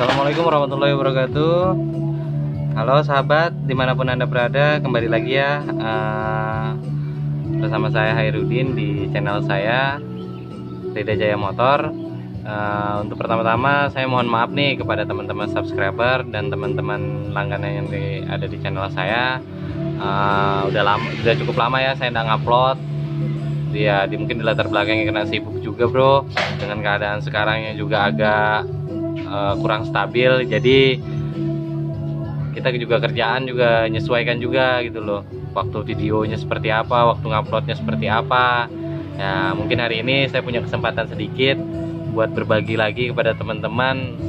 Assalamualaikum warahmatullahi wabarakatuh. Halo sahabat, dimanapun Anda berada, kembali lagi ya bersama saya Hairudin di channel saya Rida Jaya Motor. Untuk pertama-tama saya mohon maaf nih kepada teman-teman subscriber dan teman-teman langganan yang ada di channel saya. Udah cukup lama ya saya nggak ngupload. Ya, mungkin di latar belakangnya kena sibuk juga bro, dengan keadaan sekarang yang juga agak kurang stabil, jadi kita juga kerjaan juga menyesuaikan juga gitu loh, waktu videonya seperti apa, waktu nguploadnya seperti apa ya. Mungkin hari ini saya punya kesempatan sedikit buat berbagi lagi kepada teman-teman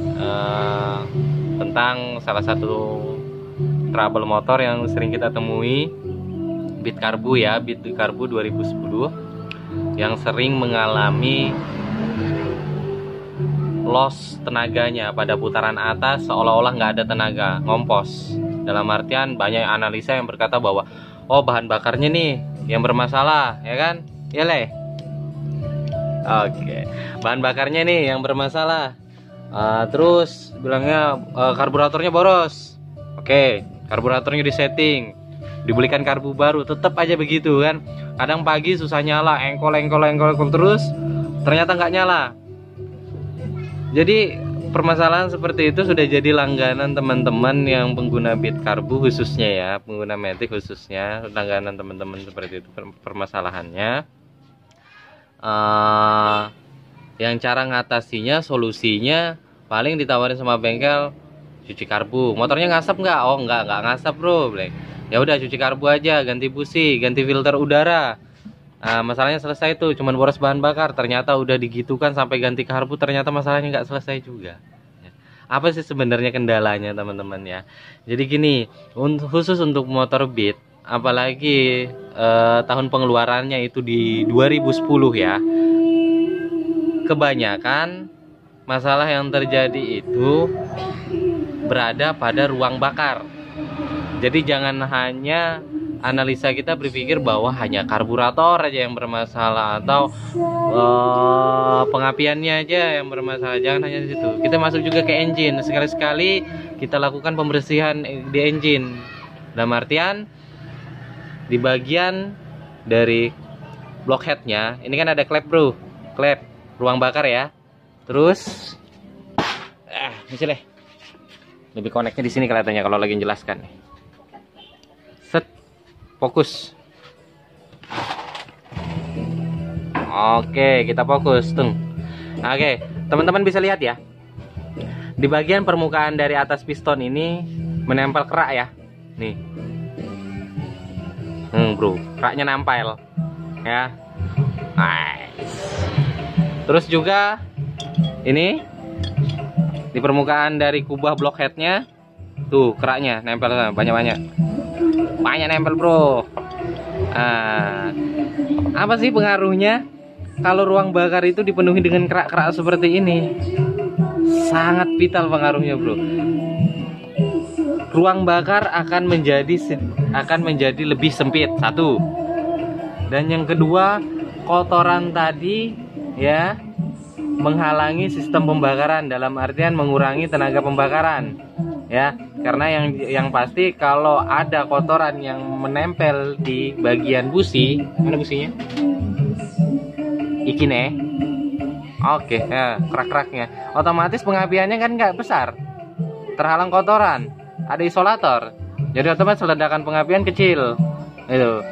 tentang salah satu trouble motor yang sering kita temui, Beat Carbu ya, Beat Carbu 2010 yang sering mengalami loss tenaganya pada putaran atas, seolah-olah nggak ada tenaga, ngompos. Dalam artian banyak analisa yang berkata bahwa oh bahan bakarnya nih yang bermasalah, ya kan? Ya leh. Oke, bahan bakarnya nih yang bermasalah. Terus bilangnya karburatornya boros. Oke, karburatornya disetting, dibelikan karbu baru, tetap aja begitu kan. Kadang pagi susah nyala, engkol terus, ternyata nggak nyala. Jadi permasalahan seperti itu sudah jadi langganan teman-teman yang pengguna Beat Carbu khususnya ya, pengguna Matic khususnya, langganan teman-teman seperti itu permasalahannya. Yang cara ngatasinya, solusinya paling ditawarin sama bengkel, cuci karbu. Motornya ngasap nggak? Oh nggak ngasap bro. Ya udah cuci karbu aja, ganti busi, ganti filter udara. Masalahnya selesai tuh, cuman boros bahan bakar. Ternyata udah digitukan sampai ganti karbu, ternyata masalahnya nggak selesai juga. Apa sih sebenarnya kendalanya teman-teman ya? Jadi gini, khusus untuk motor Beat, apalagi tahun pengeluarannya itu di 2010 ya, kebanyakan masalah yang terjadi itu berada pada ruang bakar. Jadi jangan hanya analisa kita berpikir bahwa hanya karburator aja yang bermasalah atau pengapiannya aja yang bermasalah. Jangan hanya di situ. Kita masuk juga ke engine. Sekali-sekali kita lakukan pembersihan di engine. Dalam artian di bagian dari blockheadnya, ini kan ada klep bro, klep ruang bakar ya. Terus misalnya lebih koneknya di sini kelihatannya kalau lagi menjelaskan nih. Fokus. Oke, kita fokus tuh. Oke, teman-teman bisa lihat ya, di bagian permukaan dari atas piston ini menempel kerak ya, nih. Bro, keraknya nempel ya. Nice. Terus juga ini di permukaan dari kubah blockheadnya tuh keraknya nempel banyak nempel bro. Apa sih pengaruhnya kalau ruang bakar itu dipenuhi dengan kerak-kerak seperti ini? Sangat vital pengaruhnya bro. Ruang bakar akan menjadi lebih sempit, satu. Dan yang kedua, kotoran tadi ya menghalangi sistem pembakaran, dalam artian mengurangi tenaga pembakaran ya. Karena yang pasti kalau ada kotoran yang menempel di bagian busi, mana businya? Ikine. Oke, ya, kerak-keraknya. Otomatis pengapiannya kan nggak besar, terhalang kotoran. Ada isolator, jadi otomatis ledakan pengapian kecil. Itu.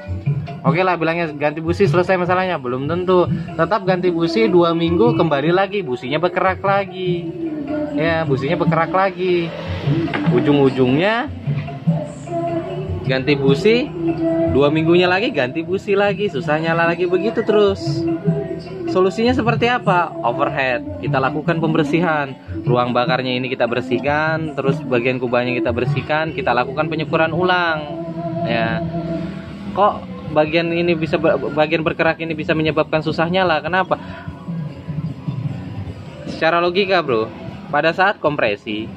Oke lah, bilangnya ganti busi selesai masalahnya, belum tentu. Tetap ganti busi 2 minggu kembali lagi, businya berkerak lagi. Ya, businya berkerak lagi. Ujung-ujungnya ganti busi 2 minggunya lagi ganti busi lagi, susah nyala lagi, begitu terus. Solusinya seperti apa? Overhead. Kita lakukan pembersihan. Ruang bakarnya ini kita bersihkan, terus bagian kubahnya kita bersihkan, kita lakukan penyukuran ulang. Ya. Kok bagian ini bisa bagian berkerak ini bisa menyebabkan susah nyala? Kenapa? Secara logika, bro. Pada saat kompresi,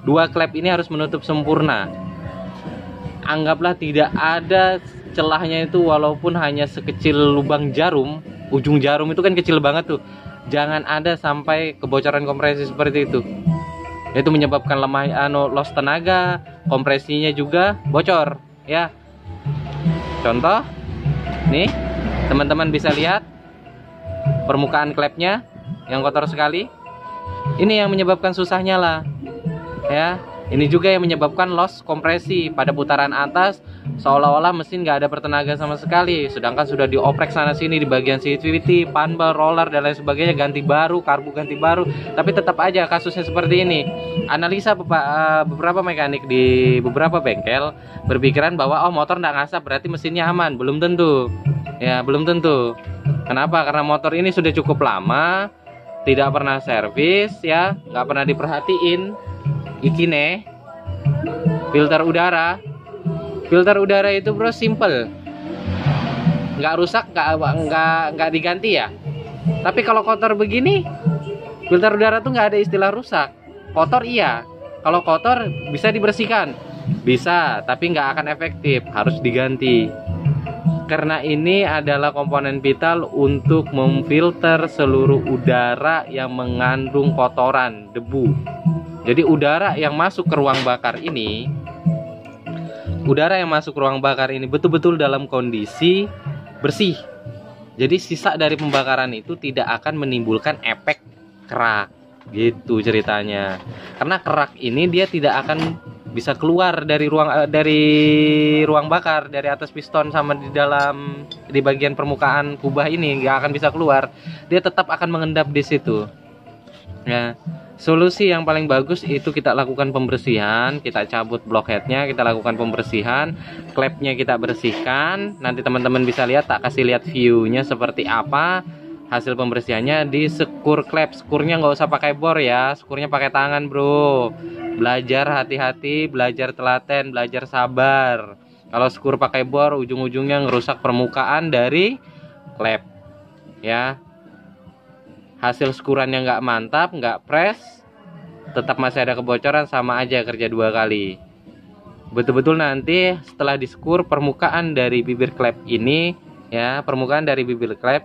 dua klep ini harus menutup sempurna. Anggaplah tidak ada celahnya itu, walaupun hanya sekecil lubang jarum. Ujung jarum itu kan kecil banget tuh. jangan ada sampai kebocoran kompresi seperti itu. Itu menyebabkan lemah loss tenaga, kompresinya juga bocor ya. Contoh nih, teman-teman bisa lihat permukaan klepnya yang kotor sekali. Ini yang menyebabkan susah nyala ya. Ini juga yang menyebabkan loss kompresi pada putaran atas, seolah-olah mesin nggak ada bertenaga sama sekali, sedangkan sudah dioprek sana sini di bagian CVT, panbel, roller dan lain sebagainya, ganti baru, karbu ganti baru, tapi tetap aja kasusnya seperti ini. Analisa beberapa mekanik di beberapa bengkel berpikiran bahwa oh motor nggak ngasap berarti mesinnya aman. Belum tentu ya, belum tentu. Kenapa? Karena motor ini sudah cukup lama, tidak pernah servis ya, nggak pernah diperhatiin. Ikine filter udara itu bro simple, nggak rusak, nggak diganti ya. Tapi kalau kotor begini, filter udara tuh nggak ada istilah rusak. Kotor iya, kalau kotor bisa dibersihkan, bisa, tapi nggak akan efektif, harus diganti. Karena ini adalah komponen vital untuk memfilter seluruh udara yang mengandung kotoran, debu. Jadi udara yang masuk ke ruang bakar ini, betul-betul dalam kondisi bersih. Jadi sisa dari pembakaran itu tidak akan menimbulkan efek kerak, gitu ceritanya. Karena kerak ini dia tidak akan bisa keluar dari ruang bakar, dari atas piston sama di bagian permukaan kubah ini nggak akan bisa keluar. Dia tetap akan mengendap di situ. Ya. Solusi yang paling bagus itu kita lakukan pembersihan, kita cabut blockheadnya, kita lakukan pembersihan, klepnya kita bersihkan. Nanti teman-teman bisa lihat, tak kasih lihat view-nya seperti apa hasil pembersihannya di skur klep. Skurnya nggak usah pakai bor ya, skurnya pakai tangan bro. Belajar hati-hati, belajar telaten, belajar sabar. Kalau skur pakai bor, ujung-ujungnya ngerusak permukaan dari klep ya. Hasil skurannya nggak mantap, nggak press, tetap masih ada kebocoran, sama aja kerja 2 kali. Betul-betul nanti setelah diskur permukaan dari bibir klep ini ya, permukaan dari bibir klep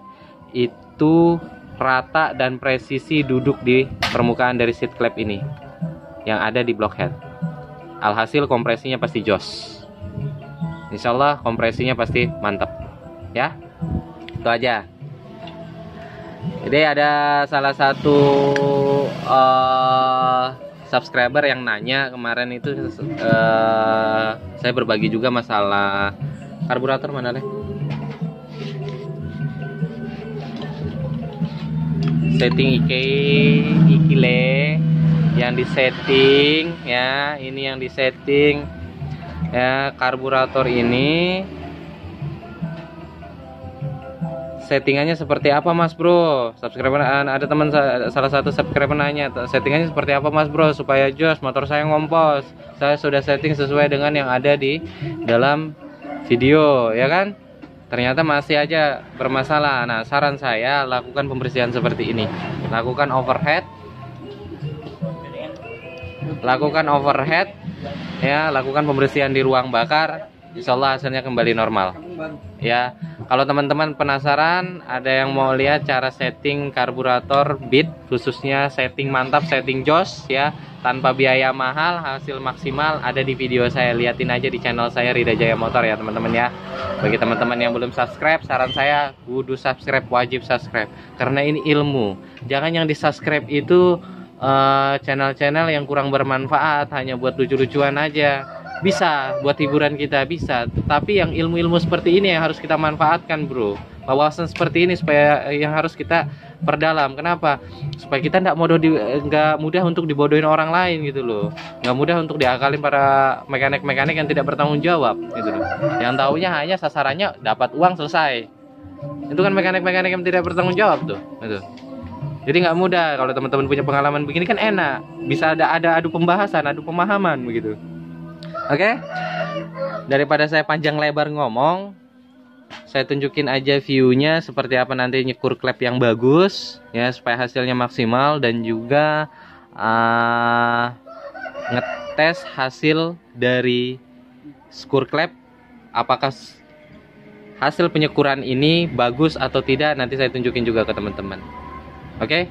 itu rata dan presisi duduk di permukaan dari seat klep ini yang ada di blockhead. Alhasil kompresinya pasti jos. Insyaallah kompresinya pasti mantap ya. Itu aja. Jadi ada salah satu subscriber yang nanya kemarin itu, saya berbagi juga masalah karburator mana deh? Setting ikile yang disetting ya, ini yang disetting ya, karburator ini. Settingannya seperti apa mas bro? Subscriber ada teman salah satu subscriber nanya, settingannya seperti apa mas bro supaya jos motor saya ngompos. Saya sudah setting sesuai dengan yang ada di dalam video ya kan, ternyata masih aja bermasalah. Nah saran saya lakukan pembersihan seperti ini, lakukan overhead ya, lakukan pembersihan di ruang bakar, insyaallah hasilnya kembali normal ya. Kalau teman-teman penasaran, ada yang mau lihat cara setting karburator Beat, khususnya setting mantap, setting jos ya, tanpa biaya mahal, hasil maksimal, ada di video saya. Liatin aja di channel saya Rida Jaya Motor ya teman-teman ya. Bagi teman-teman yang belum subscribe, saran saya kudu subscribe, wajib subscribe, karena ini ilmu. Jangan yang di subscribe itu channel-channel yang kurang bermanfaat, hanya buat lucu-lucuan aja. Bisa buat hiburan kita, bisa, tapi yang ilmu-ilmu seperti ini yang harus kita manfaatkan bro. Wawasan seperti ini supaya yang harus kita perdalam. Kenapa? Supaya kita nggak mudah untuk dibodohin orang lain gitu loh, nggak mudah untuk diakalin para mekanik-mekanik yang tidak bertanggung jawab gitu loh, yang taunya hanya sasarannya dapat uang selesai. Itu kan mekanik-mekanik yang tidak bertanggung jawab tuh gitu. Jadi nggak mudah. Kalau teman-teman punya pengalaman begini kan enak, bisa ada adu pembahasan, adu pemahaman begitu. Oke, daripada saya panjang lebar ngomong, saya tunjukin aja view-nya seperti apa nanti nyekur klep yang bagus ya, supaya hasilnya maksimal, dan juga ngetes hasil dari skur klep, apakah hasil penyekuran ini bagus atau tidak, nanti saya tunjukin juga ke teman-teman Oke.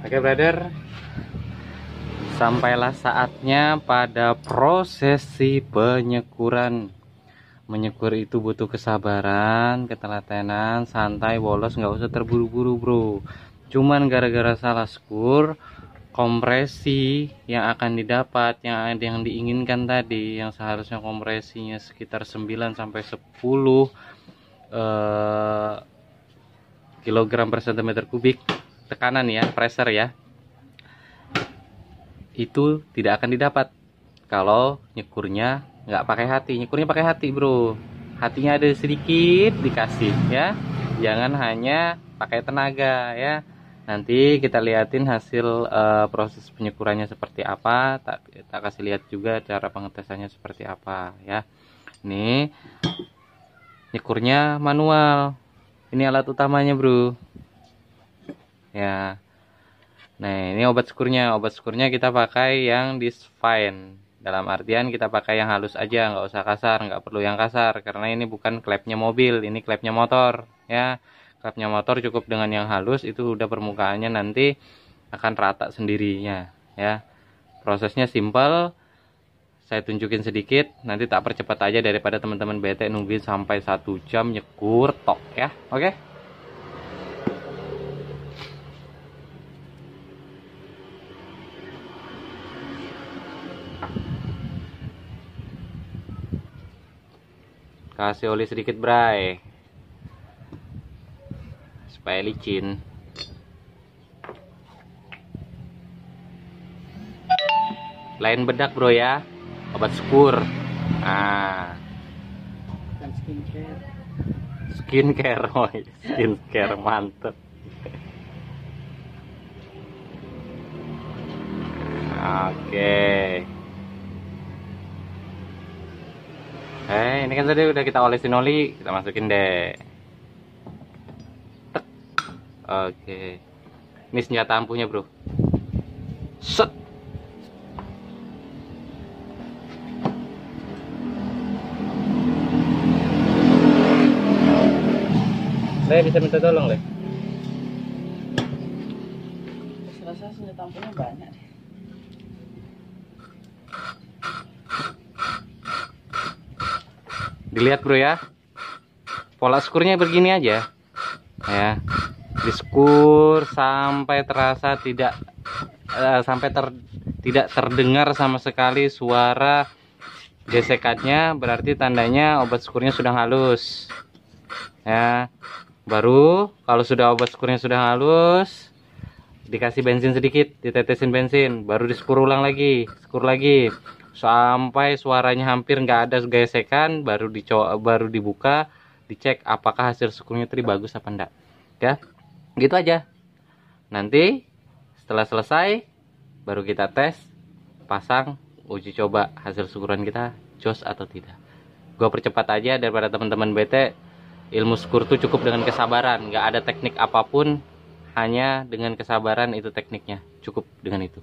Oke brother, sampailah saatnya pada prosesi penyekuran. Menyekur itu butuh kesabaran, ketelatenan, santai, bolos, nggak usah terburu-buru bro. Cuman gara-gara salah skur, kompresi yang akan didapat, yang diinginkan tadi, yang seharusnya kompresinya sekitar 9 sampai 10 kilogram per centimeter kubik tekanan ya, pressure ya, itu tidak akan didapat kalau nyekurnya nggak pakai hati. Nyekurnya pakai hati bro, hatinya ada sedikit dikasih ya, jangan hanya pakai tenaga ya. Nanti kita liatin hasil proses penyekurannya seperti apa, tak kasih lihat juga cara pengetesannya seperti apa ya. Nih nyekurnya manual, ini alat utamanya bro ya. Nah ini obat skurnya kita pakai yang Disfine, dalam artian kita pakai yang halus aja, nggak usah kasar, nggak perlu yang kasar karena ini bukan klepnya mobil, ini klepnya motor ya. Klepnya motor cukup dengan yang halus, itu udah permukaannya nanti akan rata sendirinya ya. Prosesnya simple, saya tunjukin sedikit, nanti tak percepat aja daripada teman-teman bete nungguin sampai 1 jam nyekur tok ya. Oke. Kasih oli sedikit bray supaya licin. Lain bedak bro ya, obat skur. Nah, Dan skincare, oh, skincare mantep. Oke. Ini kan tadi udah kita olesin oli, kita masukin deh. Tek. Oke. Ini senjata ampuhnya, bro. Set. Le, bisa minta tolong, Le? Rasa senjata ampuhnya banyak deh. Dilihat bro ya, pola skurnya begini aja ya. Diskur sampai terasa tidak tidak terdengar sama sekali suara gesekannya, berarti tandanya obat skurnya sudah halus ya. Baru kalau sudah obat skurnya sudah halus, dikasih bensin sedikit, ditetesin bensin, baru diskur ulang lagi, skur lagi sampai suaranya hampir nggak ada gesekan, baru dibuka, dicek apakah hasil skurnya tadi bagus apa enggak ya. Gitu aja. Nanti setelah selesai baru kita tes, pasang, uji coba hasil syukuran kita jos atau tidak. Gua percepat aja daripada teman-teman bete. Ilmu syukur tuh cukup dengan kesabaran, nggak ada teknik apapun, hanya dengan kesabaran itu tekniknya, cukup dengan itu.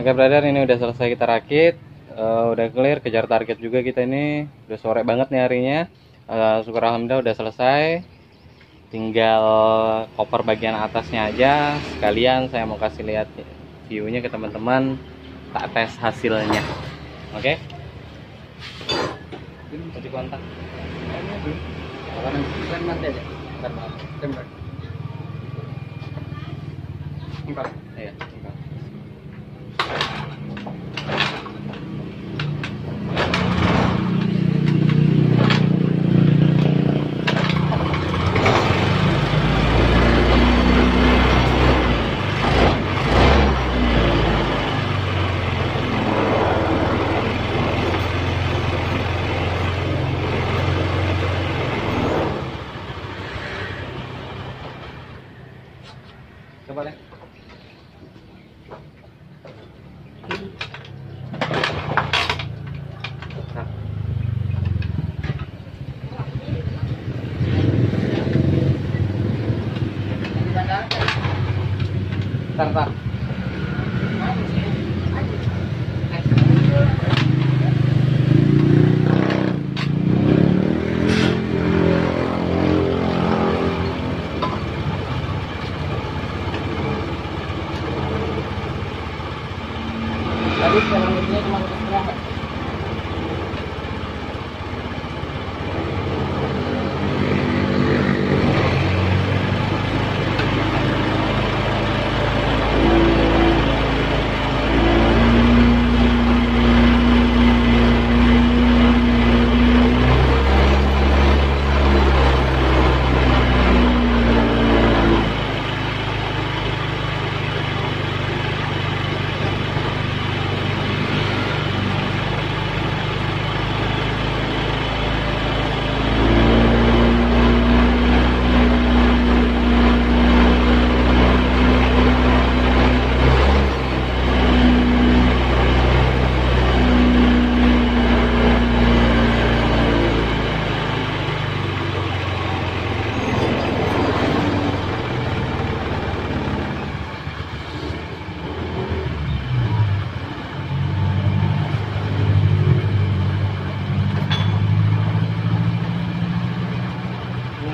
Oke brother, ini udah selesai kita rakit, udah clear, kejar target juga kita ini. Udah sore banget nih harinya. Syukur alhamdulillah udah selesai. Tinggal koper bagian atasnya aja. Sekalian saya mau kasih lihat view-nya ke teman-teman, tak tes hasilnya. Oke. Kunci kontak. Rem nanti aja. Rem. Iya, coba deh. Bentar. Tadi sekarang ini cuma setengah.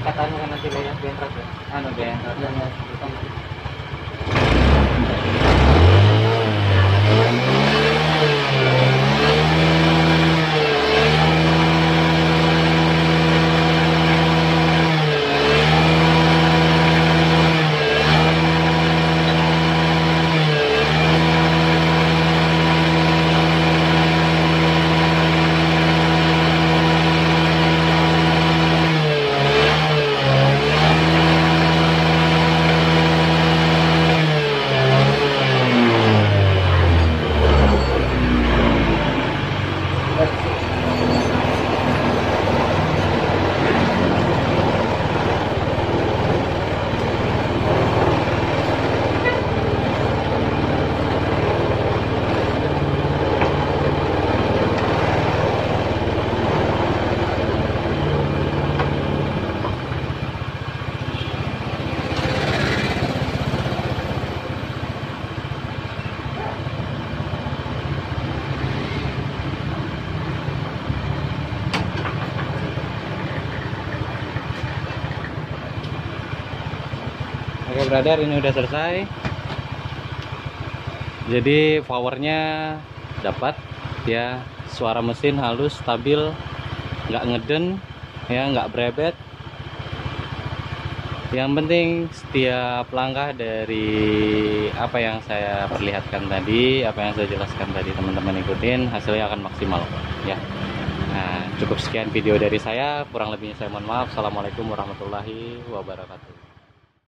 Kata kan nanti banyak bentrak ya. Bentrak. Oke brother, ini udah selesai. Jadi powernya dapat ya, suara mesin halus, stabil, nggak ngeden ya, nggak brebet. Yang penting setiap langkah dari apa yang saya perlihatkan tadi, apa yang saya jelaskan tadi, teman-teman ikutin, hasilnya akan maksimal ya. Nah, cukup sekian video dari saya, kurang lebihnya saya mohon maaf. Assalamualaikum warahmatullahi wabarakatuh.